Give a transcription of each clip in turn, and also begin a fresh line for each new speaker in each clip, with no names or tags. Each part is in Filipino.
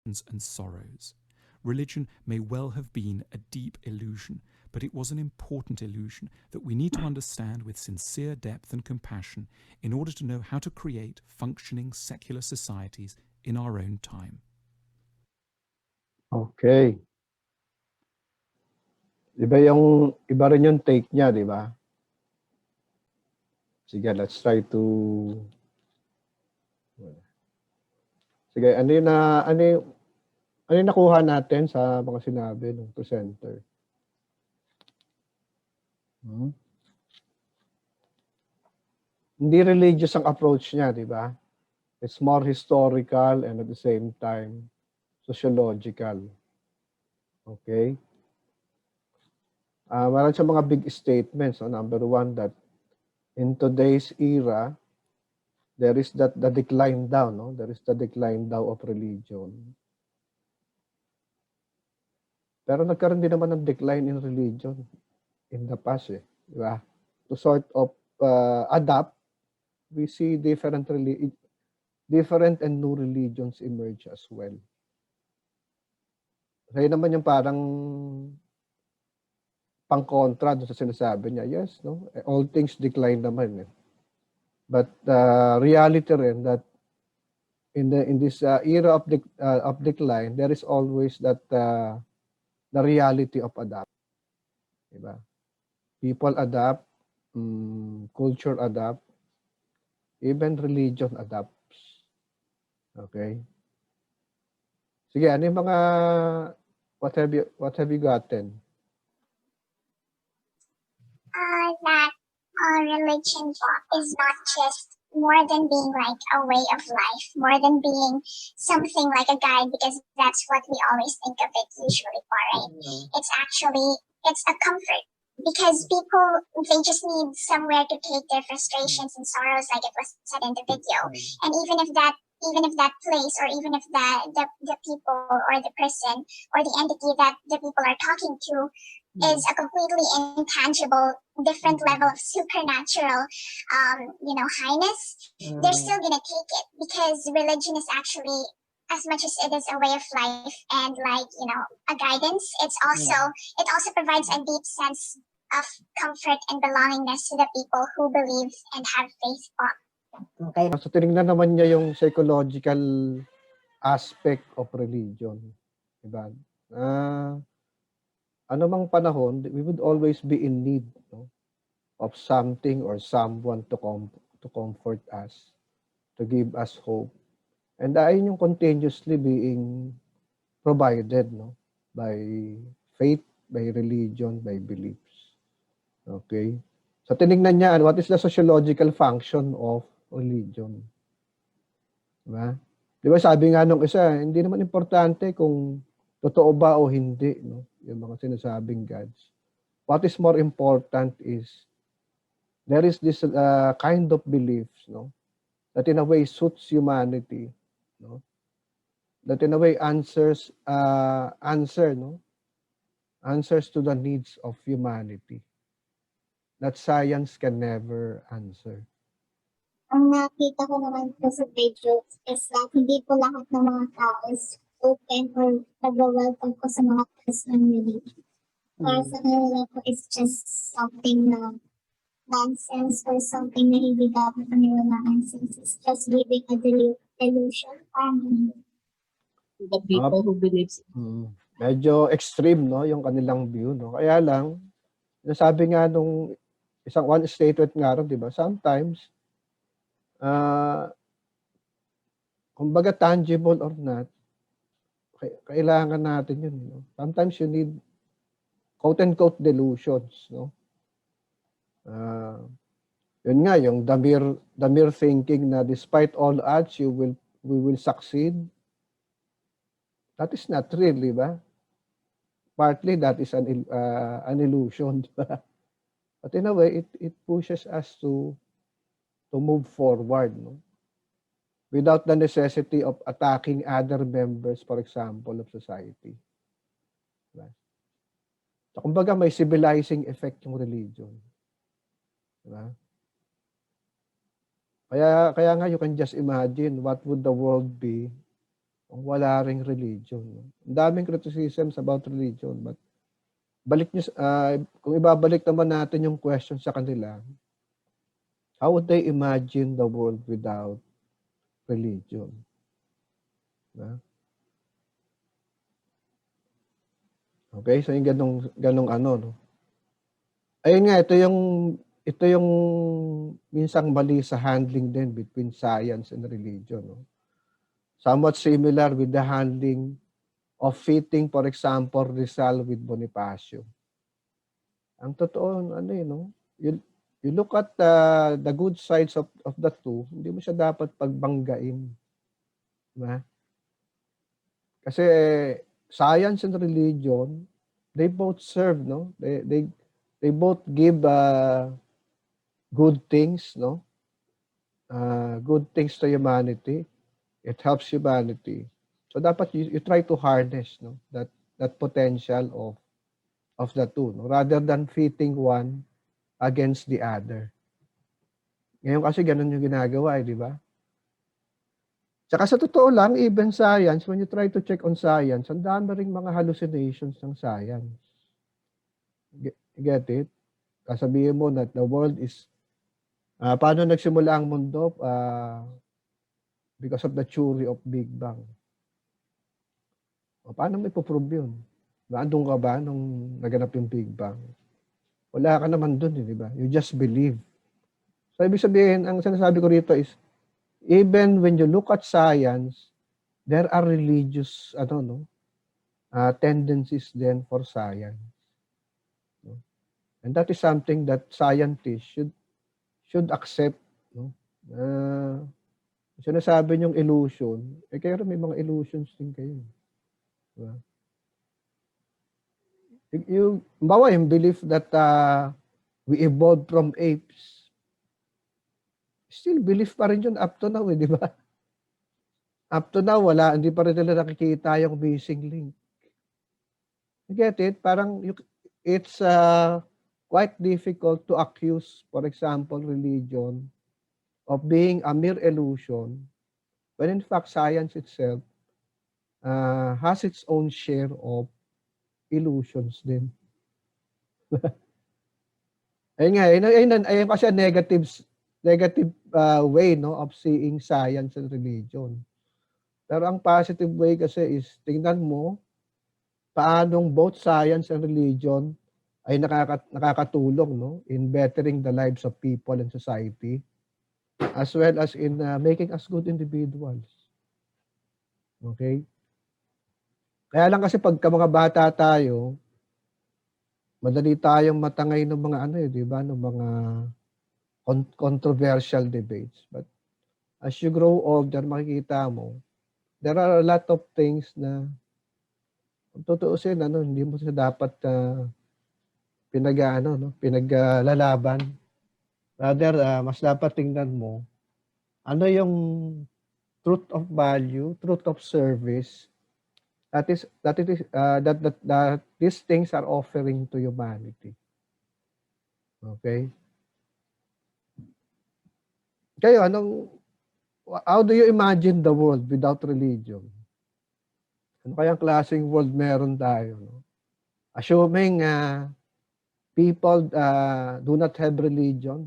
and sorrows. Religion may well have been a deep illusion, but it was an important illusion that we need to understand with sincere depth and compassion in order to know how to create functioning secular societies in our own time.
Okay. Iba rin yung take niya, di ba? Sige, let's try to... Sige, ano yung nakuha natin sa mga sinabi ng presenter? Hindi religious ang approach niya, di ba? It's more historical and at the same time, sociological. Okay? Meron siya mga big statements. So number one, that in today's era, there is the decline down. No? There is the decline down of religion. Pero nagkaroon din naman ng decline in religion in the past. Di ba? To sort of adapt, we see different and new religions emerge as well. Kaya naman yung parang pang-contra doon sa sinasabi niya. Yes, no? All things decline naman. But reality rin that in this era of decline, there is always that the reality of adapt. Diba? People adapt, culture adapt, even religion adapts. Okay? Sige, ano yung mga what have you gotten?
That religion is not just more than being like a way of life, more than being something like a guide, because that's what we always think of it usually for, right? It's a comfort, because people, they just need somewhere to take their frustrations and sorrows, like it was said in the video. And even if that place, or even if the people or the person or the entity that the people are talking to is a completely intangible, different level of supernatural, highness, they're still gonna take it, because religion is actually, as much as it is a way of life and a guidance, it also provides a deep sense of comfort and belongingness to the people who believe and have faith on.
Okay. So tinignan naman niya yung psychological aspect of religion. Diba? Anumang panahon, we would always be in need, no, of something or someone to comfort us, to give us hope. And ayun yung continuously being provided, no, by faith, by religion, by beliefs. Okay? So tinignan niya, what is the sociological function of religion? Diba? Diba sabi nga nung isa, hindi naman importante kung totoo ba o hindi, no? Yung mga sinasabing gods. What is more important is there is this kind of beliefs, no, that in a way suits humanity, no, that in a way answers to the needs of humanity that science can never answer.
Ang nakita ko naman po sa video is that hindi po lahat ng mga tao is open or nag-welcome ko sa mga Christian religion. Para sa kanila po, it's just something na nonsense or something na hindi dapat paniwalaan, since it's just giving a delusion.
The people who believes.
Medyo extreme, no, yung kanilang view, no. Kaya lang, nasabi nga nung isang one statement nga rin, di ba? Sometimes, kumbaga tangible or not, kailangan natin yun, no? Sometimes you need quote-unquote delusions, no? Yun nga, yung the mere thinking na despite all odds, we will succeed. That is not real, di ba? Partly that is an illusion, di ba? But in a way, it pushes us to move forward, no? Without the necessity of attacking other members, for example, of society. Diba? So, kumbaga may civilizing effect yung religion. Diba? Kaya nga you can just imagine what would the world be kung wala ring religion. No? Ang daming criticisms about religion, but kung ibabalik naman natin yung question sa kanila, how would they imagine the world without religion? Na? Okay, so yung ganong ano, no? Ayun nga, ito yung minsang mali sa handling din between science and religion. No? Somewhat similar with the handling of fitting, for example, Rizal with Bonifacio. Ang totoo, ano yun, no? You look at the good sides of the two, hindi mo siya dapat pagbanggain. Diba? Kasi science and religion, they both serve, no? They both give good things, no? Good things to humanity. It helps humanity. So dapat you try to harness, no? That potential of the two, no? Rather than fitting one against the other. Ngayon kasi ganun yung ginagawa, di ba? Tsaka sa totoo lang, even science, when you try to check on science, ang dami ring mga hallucinations ng science. Get it? Kasabihin mo that the world is, paano nagsimula ang mundo? Because of the theory of Big Bang. O, paano mo ipoprove yun? Naandun ka ba nung naganap yung Big Bang? Wala ka naman dun, di ba? You just believe. So, ibig sabihin, ang sinasabi ko rito is, even when you look at science, there are religious tendencies then for science. No? And that is something that scientists should accept. No? Sinasabi niyong illusion, kayo may mga illusions din kayo. Diba? Yung belief that we evolved from apes, still belief pa rin yun up to now, di ba? Up to now, hindi pa rin nila nakikita yung missing link. You get it? Parang it's quite difficult to accuse, for example, religion of being a mere illusion, when in fact science itself has its own share of illusions din. Ayun kasi negative way, no, of seeing science and religion. Pero ang positive way kasi is tingnan mo paanong both science and religion ay nakakatulong, no, in bettering the lives of people and society, as well as in making us good individuals. Okay? Kaya lang kasi pagka mga bata tayo, madali tayong matangay ng mga di ba, ng mga controversial debates. But as you grow older, makikita mo, there are a lot of things na kung tutuusin, hindi mo siya dapat pinaglalaban. Rather, mas dapat tingnan mo, ano yung truth of value, truth of service, that these things are offering to humanity. Okay? Kayo, how do you imagine the world without religion? Ano kayang klaseng world meron tayo? No? Assuming people do not have religion,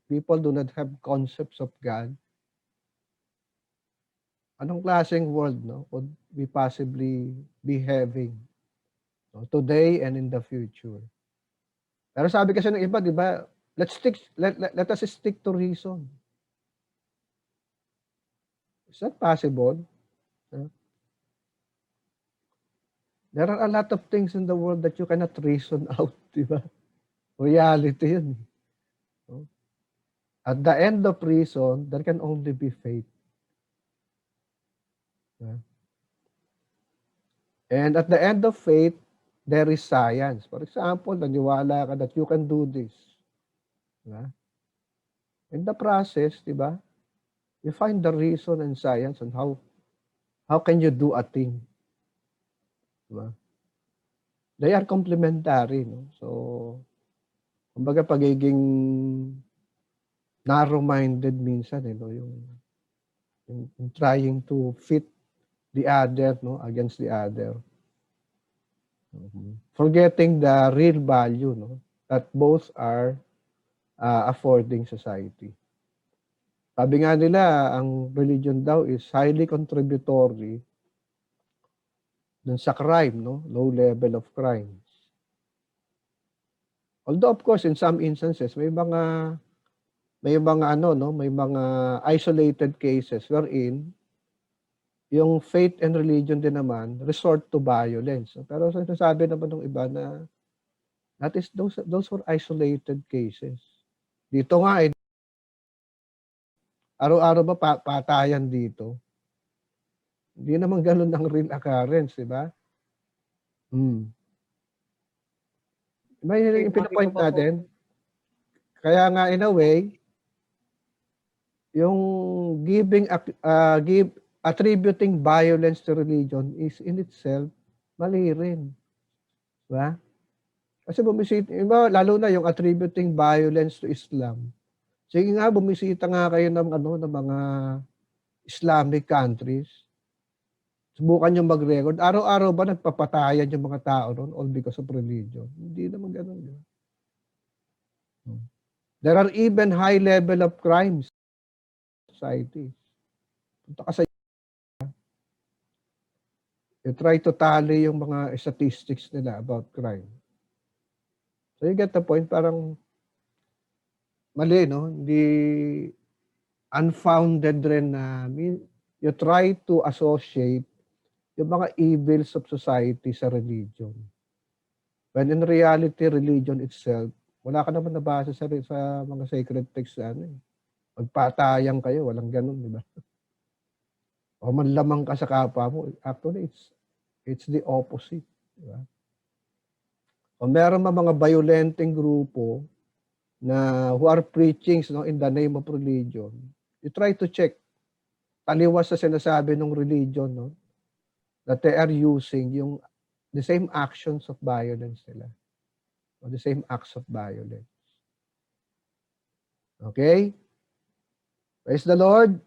people do not have concepts of God, anong klaseng world, no, would we possibly be having, no, today and in the future? Pero sabi kasi ng iba, di ba, let us stick to reason. Is that possible? There are a lot of things in the world that you cannot reason out, di ba? Reality yun. No? At the end of reason, there can only be faith. And at the end of faith, there is science. For example, naniwala ka that you can do this. Diba? In the process, di ba, you find the reason and science on how can you do a thing. Diba? They are complementary. No? So, kumbaga pagiging narrow-minded minsan, yung trying to fit the other, no, against the other. Forgetting the real value, no, that both are affording society. Sabi nga nila, ang religion daw is highly contributory dun sa crime, no, low level of crimes. Although of course in some instances may mga ano, no, may mga isolated cases wherein yung faith and religion din naman resort to violence. Pero sinasabi naman ng iba na that is those were isolated cases. Dito nga araw-araw ba patayan dito? Hindi naman ganun ang real occurrence, di ba? Diba yun yung pinapoint natin? Kaya nga in a way, yung attributing violence to religion is in itself mali rin. Diba? Kasi bumisita, lalo na yung attributing violence to Islam. Sige nga, bumisita nga kayo ng mga Islamic countries. Subukan nyo mag-record. Araw-araw ba nagpapatayan yung mga tao doon all because of religion? Hindi naman ganun. Yun. There are even high level of crimes in society. Punta ka sa you try to tally yung mga statistics nila about crime. So you get the point, parang mali, no? Hindi unfounded rin na you try to associate yung mga evils of society sa religion. When in reality, religion itself, wala ka naman nabasa sa mga sacred texts na magpatayang kayo, walang ganun, di ba? O manlamang ka sa kapwa mo, actually, it's the opposite. Di ba? O meron mga violenting grupo na who are preaching, no, in the name of religion, you try to check taliwas sa sinasabi ng religion, no, that they are using the same actions of violence nila. O the same acts of violence. Okay? Praise the Lord.